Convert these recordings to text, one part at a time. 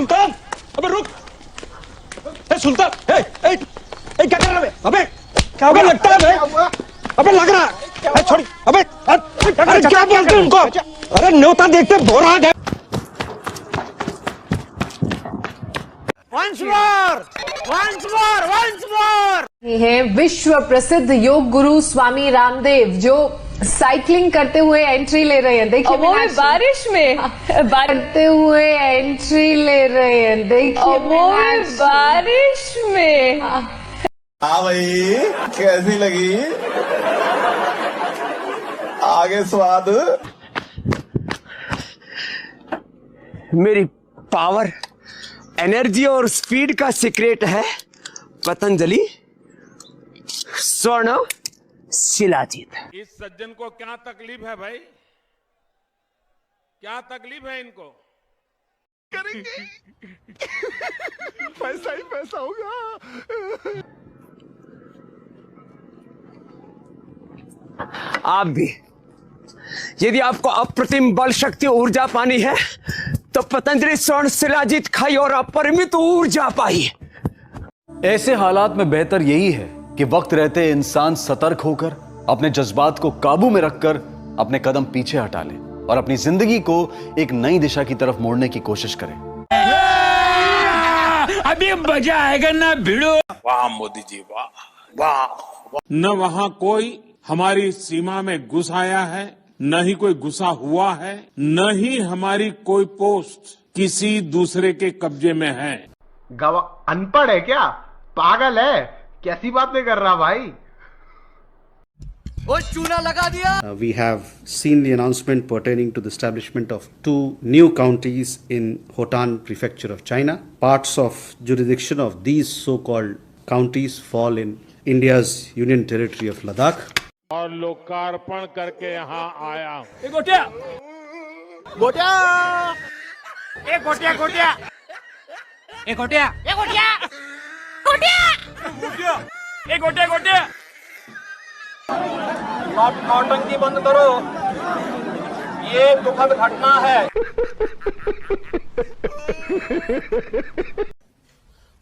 सुल्तान, अबे रुक। सुल्तान, क्या कर रहा है? अबे क्या हो गया? लगता है बे? अबे लग रहा है। छोड़। अबे क्या बोलते हैं उनको? अरे न्योता देखते बोरा है। Once more. है विश्व प्रसिद्ध योग गुरु स्वामी रामदेव जो साइकिलिंग करते हुए एंट्री ले रहे हैं। देखिए वो बारिश में करते हुए एंट्री ले रहे हैं। देखिए वो बारिश में। हाँ भाई, कैसी लगी? आगे स्वाद। मेरी पावर, एनर्जी और स्पीड का सीक्रेट है पतंजलि स्वर्ण शिलाजीत। इस सज्जन को क्या तकलीफ है भाई? क्या तकलीफ है इनको? करेंगे पैसा ही पैसा होगा। आप भी यदि आपको अप्रतिम बल, शक्ति, ऊर्जा पानी है तो पतंजलि स्वर्ण शिलाजीत खाइए और अपरिमित ऊर्जा पाइए। ऐसे हालात में बेहतर यही है कि वक्त रहते इंसान सतर्क होकर अपने जज्बात को काबू में रखकर अपने कदम पीछे हटा ले और अपनी जिंदगी को एक नई दिशा की तरफ मोड़ने की कोशिश करें। अभी मजा आएगा ना भिड़ो। वाह मोदी जी, वाह वाह। न वहां कोई हमारी सीमा में घुस आया है, न ही कोई घुसा हुआ है, न ही हमारी कोई पोस्ट किसी दूसरे के कब्जे में है। अनपढ़ है क्या? पागल है? कैसी बातें कर रहा भाई? वो चूना लगा दिया। We have seen the announcement pertaining to the establishment of 2 new counties in Hotan Prefecture of China. Parts of jurisdiction of these so-called counties fall in India's Union Territory of Ladakh. और लोकार्पण करके यहाँ आया हूँ। गोटिया गोटिया गोटिया गोटिया गोटिया गोटिया गोटिया। नौटंकी बंद करो, ये दुखद घटना है।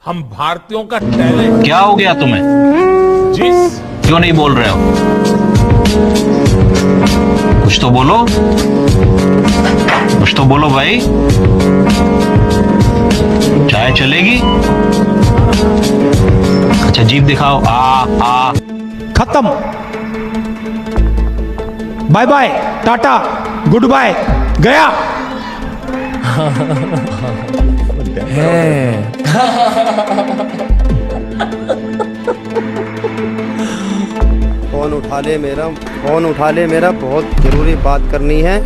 हम भारतीयों का टैलेंट। क्या हो गया तुम्हें? जिस क्यों नहीं बोल रहे हो? कुछ तो बोलो, कुछ तो बोलो भाई। चाय चलेगी? अच्छा जीभ दिखाओ। आ खत्म। Bye bye, tata, goodbye, गया। फोन उठा ले मेरा, बहुत जरूरी बात करनी है।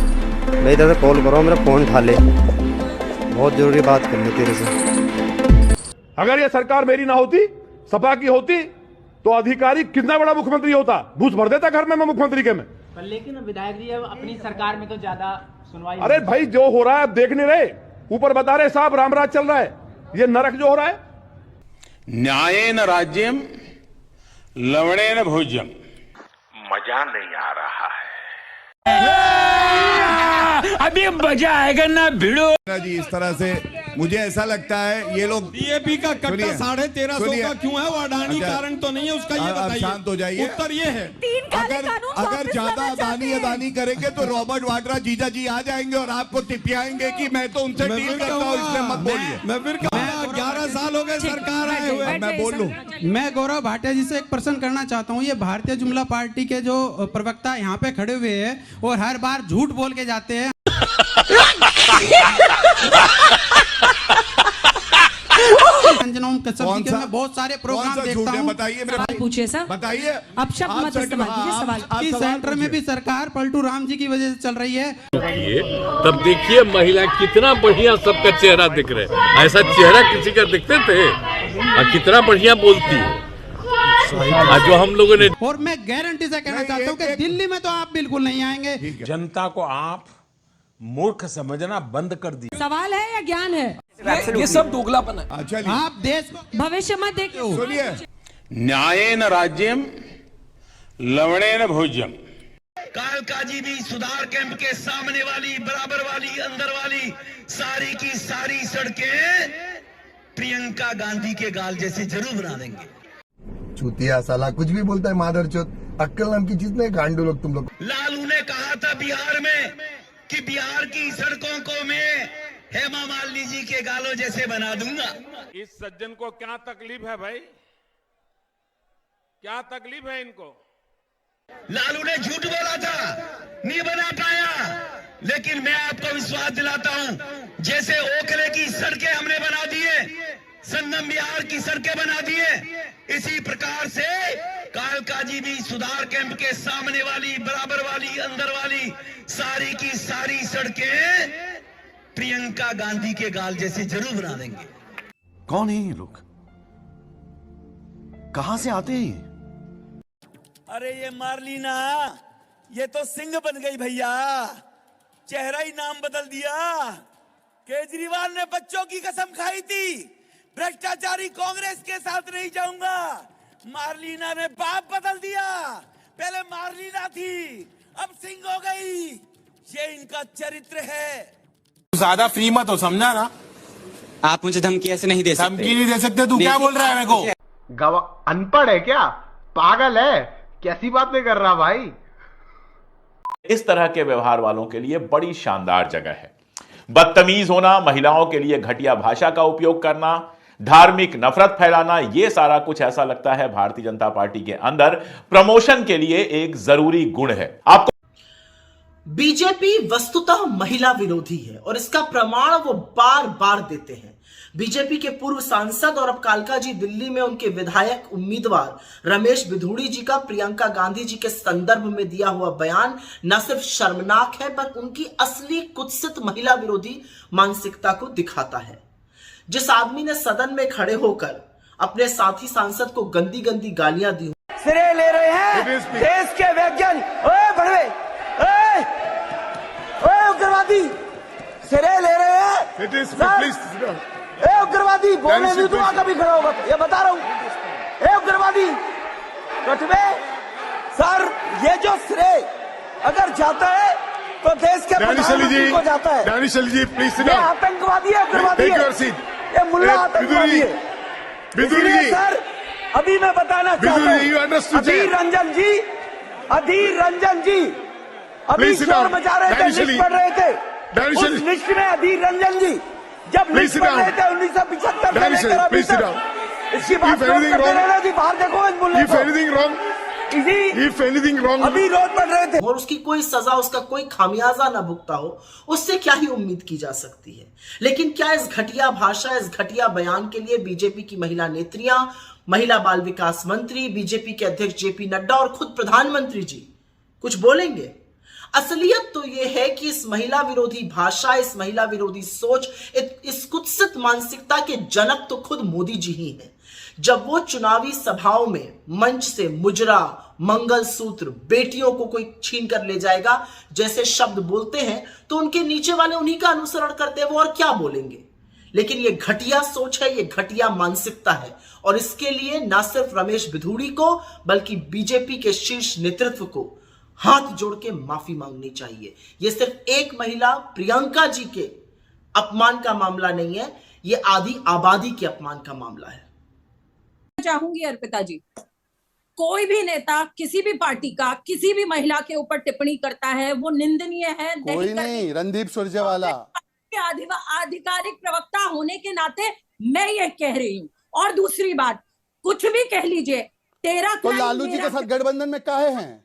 मेरी तरफ से कॉल करो, मेरा फोन उठा ले, बहुत जरूरी बात करनी तेरे से। अगर ये सरकार मेरी ना होती, सपा की होती, तो अधिकारी कितना बड़ा मुख्यमंत्री होता, घूस भर देता घर में मैं मुख्यमंत्री के में। लेकिन विधायक जी अपनी सरकार में तो ज्यादा सुनवाई। अरे भाई जो हो रहा है आप देख नहीं रहे? ऊपर बता रहे साहब रामराज चल रहा है, ये नरक जो हो रहा है। न्यायेन राज्यम लवणेन भोज्यम। मजा नहीं आ रहा है। अभी मजा आएगा ना भिड़ो। जी इस तरह से मुझे ऐसा लगता है ये लोग बीजेपी का कट्टा 1350 का क्यों है? वो अडानी कारण तो नहीं है उसका, ये बताइए। शांत हो जाइए। उत्तर ये है अगर ज्यादा अदानी करेंगे तो रॉबर्ट वाड्रा जीजा जी आ जाएंगे और आपको टिपियाएंगे कि मैं तो उनसे डील करता हूँ, इसलिए मत बोलिए। मैं फिर 11 साल हो गए सरकार आए हुए। मैं बोल लूं। मैं गौरव भाटिया जी से एक प्रश्न करना चाहता हूँ। ये भारतीय जुमला पार्टी के जो प्रवक्ता यहाँ पे खड़े हुए हैं और हर बार झूठ बोल के जाते हैं। बहुत सारे प्रोग्राम देखता हूँ। बताइए मेरे, पूछिए सर। बताइए। अब शब्द मत इस्तेमाल कीजिए, सवाल। सेंटर में भी सरकार पलटू राम जी की वजह से चल रही है। तब देखिए महिला कितना बढ़िया सबका चेहरा दिख रहा है। ऐसा चेहरा किसी का दिखते थे और कितना बढ़िया बोलती है जो हम लोगों ने। और मैं गारंटी से कहना चाहता हूँ कि दिल्ली में तो आप बिल्कुल नहीं आएंगे। जनता को आप मूर्ख समझना बंद कर दिया। सवाल है या ज्ञान है? ये सब दोगलापन है। अच्छा आप देश भविष्य मत देखिए। सुनिए, न्यायेन राज्यम लवणेन भोज्यम। काल कालकाजी भी सुधार कैंप के सामने वाली, बराबर वाली, अंदर वाली सारी की सारी सड़कें प्रियंका गांधी के गाल जैसे जरूर बना देंगे। चूतिया साला कुछ भी बोलता है, मादर चौथ, अक्कल नाम की चीज नहीं, गांडू लोग तुम लोग। लालू ने कहा था बिहार में कि बिहार की सड़कों को मैं हेमा मालिनी जी के गालों जैसे बना दूंगा। इस सज्जन को क्या तकलीफ है भाई? क्या तकलीफ है इनको? लालू ने झूठ बोला था, नहीं बना पाया, लेकिन मैं आपको विश्वास दिलाता हूं, जैसे ओखले की सड़कें हमने बना दिए, संगम बिहार की सड़कें बना दिए, इसी प्रकार से कालकाजी भी सुधार कैंप के सामने वाली, बराबर वाली, अंदर वाली सारी की सारी सड़कें प्रियंका गांधी के गाल जैसे जरूर बना देंगे। कौन है ये लोग? कहां से आते हैं? अरे ये मार्लिना, ये तो सिंह बन गई भैया, चेहरा ही नाम बदल दिया। केजरीवाल ने बच्चों की कसम खाई थी, भ्रष्टाचारी कांग्रेस के साथ नहीं जाऊंगा। मार्लिना ने बाप बदल दिया, पहले मार्लिना थी, अब सिंह हो गई। ये इनका चरित्र है। ज्यादा फ्री मत हो, समझा ना? आप मुझे धमकी ऐसे नहीं दे सकते। धमकी नहीं दे सकते। तू क्या बोल रहा है मेरे को? अनपढ़ है क्या? पागल है? कैसी बातें कर रहा भाई? इस तरह के व्यवहार वालों के लिए बड़ी शानदार जगह है। बदतमीज होना, महिलाओं के लिए घटिया भाषा का उपयोग करना, धार्मिक नफरत फैलाना, यह सारा कुछ ऐसा लगता है भारतीय जनता पार्टी के अंदर प्रमोशन के लिए एक जरूरी गुण है। आपको बीजेपी वस्तुतः महिला विरोधी है और इसका प्रमाण वो बार बार देते हैं। बीजेपी के पूर्व सांसद और अब कालकाजी दिल्ली में उनके विधायक उम्मीदवार रमेश बिधूड़ी जी का प्रियंका गांधी जी के संदर्भ में दिया हुआ बयान न सिर्फ शर्मनाक है, पर उनकी असली कुत्सित महिला विरोधी मानसिकता को दिखाता है। जिस आदमी ने सदन में खड़े होकर अपने साथी सांसद को गंदी गंदी गालियां दी, सिरे ले रहे हैं देश के वैज्ञानिक, बड़वे उग्रवादी सिरे ले रहे हैं। उग्रवादी बोलने भी दुआ कभी खड़ा होगा, ये बता रहा हूं। उग्रवादी कटवे सर, ये जो श्रेय अगर जाता है तो देश के प्रधानमंत्री को जाता है। जी प्लीज, ये आतंकवादी है, उग्रवादी है, ये मुल्ला आतंकवादी है। बिधूड़ी सर, अभी मैं बताना चाहता हूँ, अधीर रंजन जी अभी शोर मचा रहे थे, लिस्ट पढ़ रहे थे। उस लिस्ट में अधीर रंजन जी जब लिस्ट पढ़ रहे थे 1975 से लेकर अभी तक, इसकी बात करते रहना जी। बाहर देखो इस मुल्ले को, अभी रोड पढ़ रहे थे। और उसकी कोई सजा, उसका कोई खामियाजा ना भुगता हो, उससे क्या ही उम्मीद की जा सकती है। लेकिन क्या इस घटिया भाषा, इस घटिया बयान के लिए बीजेपी की महिला नेत्रियां, महिला बाल विकास मंत्री, बीजेपी के अध्यक्ष जेपी नड्डा और खुद प्रधानमंत्री जी कुछ बोलेंगे? असलियत तो यह है कि इस महिला विरोधी भाषा, इस महिला विरोधी सोच, इस कुत्सित मानसिकता के जनक तो खुद मोदी जी ही हैं। जब वो चुनावी सभाओं में मंच से मुजरा, मंगलसूत्र, बेटियों को कोई छीन कर ले जाएगा जैसे शब्द बोलते हैं, तो उनके नीचे वाले उन्हीं का अनुसरण करते हैं, वो और क्या बोलेंगे। लेकिन ये घटिया सोच है, ये घटिया मानसिकता है, और इसके लिए ना सिर्फ रमेश बिधूड़ी को बल्कि बीजेपी के शीर्ष नेतृत्व को हाथ जोड़ के माफी मांगनी चाहिए। यह सिर्फ एक महिला प्रियंका जी के अपमान का मामला नहीं है, यह आधी आबादी के अपमान का मामला है। चाहूंगी अर्पिता जी, कोई भी नेता किसी भी पार्टी का किसी भी महिला के ऊपर टिप्पणी करता है वो निंदनीय है। कोई नहीं, रणदीप सुरजेवाला आधिकारिक प्रवक्ता होने के नाते मैं ये कह रही हूँ। और दूसरी बात, कुछ भी कह लीजिए, तेरा तो लालू जी के साथ गठबंधन में काहे हैं?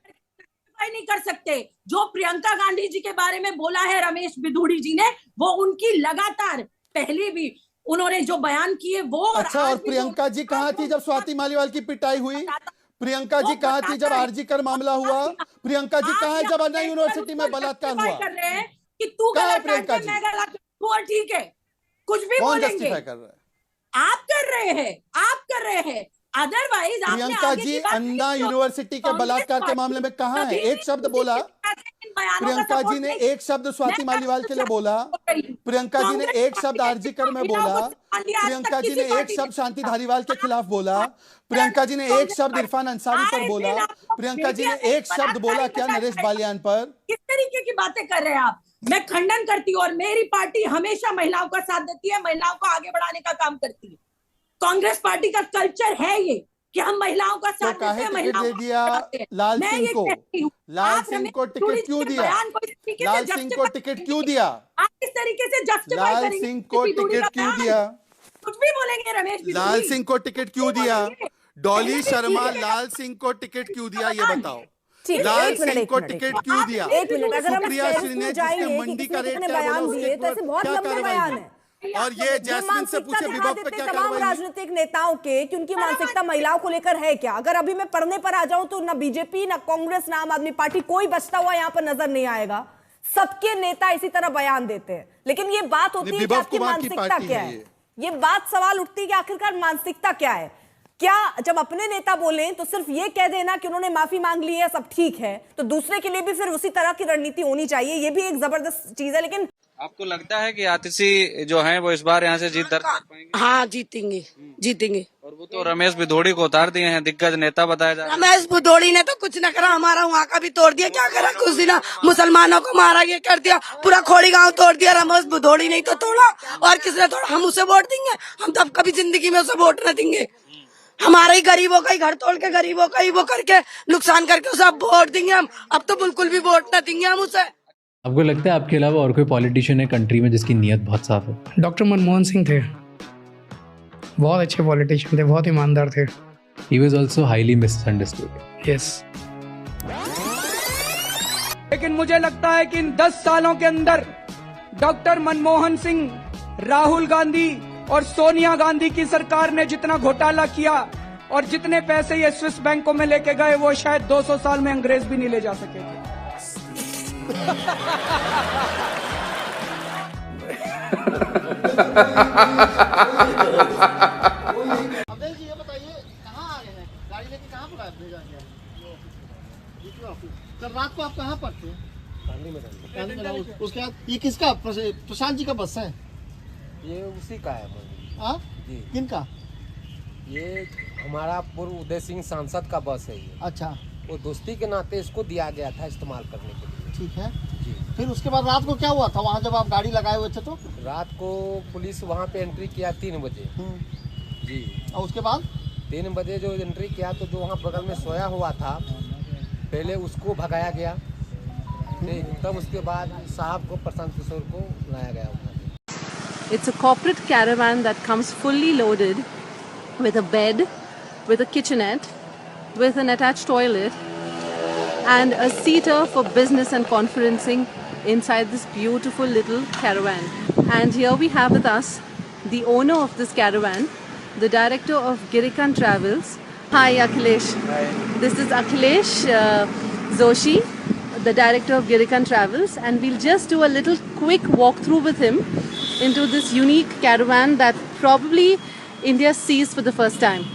नहीं कर सकते। जो प्रियंका गांधी जी के बारे में बोला है रमेश बिधूड़ी जी ने, वो उनकी लगातार पहले भी उन्होंने जो बयान किए वो। अच्छा, और प्रियंका जी कहाँ थी जब स्वाति मालीवाल की पिटाई हुई? प्रियंका जी कहाँ थी जब आरजी कर मामला हुआ? प्रियंका जी कहाँ है जब अन्ना यूनिवर्सिटी में बलात्कार हुआ? कर रहे हैं कि तू गलत प्रियंका जी, ठीक है, कुछ भी बोलेंगे, कर रहा है? आप कर रहे हैं। अदरवाइज प्रियंका जी अन्ना यूनिवर्सिटी के बलात्कार के मामले में कहाँ है? एक शब्द बोला। प्रियंका जी ने एक शब्द स्वाति मालीवाल के लिए बोला, प्रियंका जी ने एक शब्द आरजीकर में बोला, प्रियंका जी ने एक शब्द शांति धारीवाल के खिलाफ बोला, प्रियंका जी ने एक शब्द इरफान अंसारी पर बोला, प्रियंका जी ने एक शब्द बोला क्या नरेश बालियान पर? किस तरीके की बातें कर रहे हैं आप? मैं खंडन करती हूँ और मेरी पार्टी हमेशा महिलाओं का साथ देती है, महिलाओं को आगे बढ़ाने का काम करती है। कांग्रेस पार्टी का कल्चर है ये कि हम महिलाओं का साथ देते हैं, महिलाओं दे दिया लाल सिंह को, लाल सिंह को टिकट क्यों दिया? लाल सिंह को टिकट क्यों दिया? आप किस तरीके से जस्टिफाई लाल करेंगे? सिंह को टिकट क्यों दिया? कुछ भी बोलेंगे रमेश। लाल सिंह को टिकट क्यों दिया? डॉली शर्मा लाल सिंह को टिकट क्यों दिया ये बताओ? लाल सिंह को टिकट क्यों दिया? एक मिनट, अगर हम सुप्रिया श्री ने जिसने मंडी का रेट बयान दिए तो ऐसे बहुत लंबे बयान है। और ये जैस्मिन से पूछे विभव पे क्या तमाम राजनीतिक नेताओं के कि उनकी मानसिकता महिलाओं को लेकर है क्या? अगर अभी मैं पढ़ने पर आ जाऊं तो ना बीजेपी, ना कांग्रेस, ना आम आदमी पार्टी कोई बचता हुआ यहाँ पर नजर नहीं आएगा। सबके नेता इसी तरह बयान देते हैं, लेकिन ये बात होती है कि आपकी मानसिकता क्या है। ये बात सवाल उठती है कि आखिरकार मानसिकता क्या है? क्या जब अपने नेता बोले तो सिर्फ ये कह देना कि उन्होंने माफी मांग ली है, सब ठीक है, तो दूसरे के लिए भी फिर उसी तरह की रणनीति होनी चाहिए? ये भी एक जबरदस्त चीज है। लेकिन आपको लगता है कि आतिशी जो है वो इस बार यहाँ से जीत दर्ज कर पाएंगे? हाँ, जीतेंगे। और वो तो रमेश भिदोड़ी को उतार दिए हैं, दिग्गज नेता बताया जा रहा है। रमेश भिदोड़ी ने तो कुछ न करा, हमारा वहाँ का भी तोड़ दिया। क्या करा? कुछ दिन मुसलमानों को मारा, ये कर दिया, पूरा खोड़ी गांव तोड़ दिया। रमेश भिदोड़ी नहीं तो तोड़ा, और किसने तोड़ा? हम उसे वोट देंगे? हम तो कभी जिंदगी में उसे वोट न देंगे। हमारे ही गरीबों का ही घर तोड़ के, गरीबों का ही वो करके नुकसान करके उसे अब वोट देंगे हम? अब तो बिल्कुल भी वोट न देंगे हम उसे। आपको लगता है आपके अलावा और कोई पॉलिटिशियन है कंट्री में जिसकी नीयत बहुत साफ है? डॉक्टर मनमोहन सिंह थे, बहुत अच्छे पॉलिटिशियन थे, बहुत ईमानदार थे। He was also highly misunderstood. Yes. लेकिन मुझे लगता है कि इन 10 सालों के अंदर डॉक्टर मनमोहन सिंह, राहुल गांधी और सोनिया गांधी की सरकार ने जितना घोटाला किया और जितने पैसे ये स्विस बैंकों में लेके गए, वो शायद 200 साल में अंग्रेज भी नहीं ले जा सके थे। कल रात को आप कहाँ पर थे? उसके बाद ये किसका? प्रशांत जी का बस है? ये उसी का है। किनका? ये हमारा पूर्व उदय सिंह सांसद का बस है ये। अच्छा, वो दोस्ती के नाते इसको दिया गया था इस्तेमाल करने के लिए। ठीक है जी। फिर उसके बाद रात को क्या हुआ था वहाँ जब आप गाड़ी लगाए हुए थे? तो रात को पुलिस वहाँ पे एंट्री किया 3 बजे जी। और उसके बाद 3 बजे जो एंट्री किया तो जो वहाँ बगल में सोया हुआ था, पहले उसको भगाया गया, तब उसके बाद साहब को, प्रशांत किशोर को लाया गया। It's a corporate caravan that comes fully loaded with a bed, with a kitchenette, with an attached toilet, and a seater for business and conferencing inside this beautiful little caravan. And here we have with us the owner of this caravan, the director of Girikan Travels. Hi Akhilesh. Hi. This is Akhilesh Zoshi, the director of Girikan Travels, and we'll just do a little quick walkthrough with him into this unique caravan that probably India sees for the first time.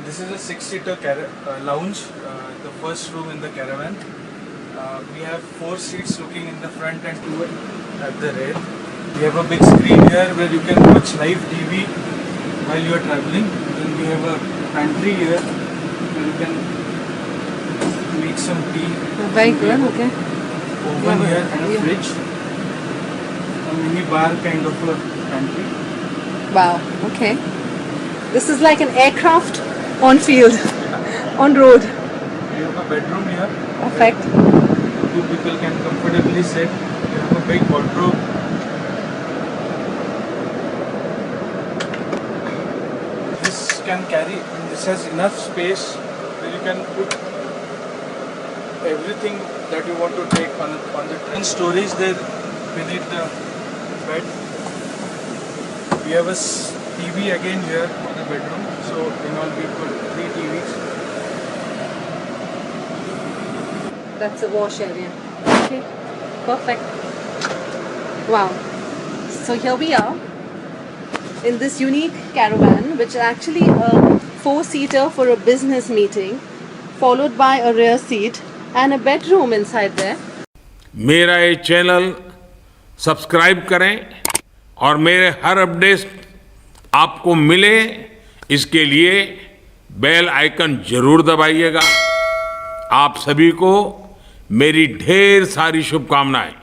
This is a 6-seater lounge, the first room in the caravan. We have 4 seats looking in the front and 2 at the rear. We have a big screen here where you can watch live TV while you are traveling. Then we have a pantry here where you can make some tea. Very good, okay. Oven here and a fridge. A mini bar kind of a pantry. Wow, okay. This is like an aircraft on field, on road. We have a bedroom here. Perfect. 2 people can comfortably sit. We have a big wardrobe. This can carry, this has enough space where you can put everything that you want to take on the train. Storage there beneath the bed. We have a TV again here in the bedroom. So in all we put 3 TVs. That's a wash area. Okay, perfect. Wow. So here we are in this unique caravan, which is actually a 4-seater for a business meeting, followed by a rear seat and a bedroom inside there. मेरा ये channel subscribe करें और मेरे हर update आपको मिले, इसके लिए bell icon जरूर दबाइएगा। आप सभी को मेरी ढेर सारी शुभकामनाएं।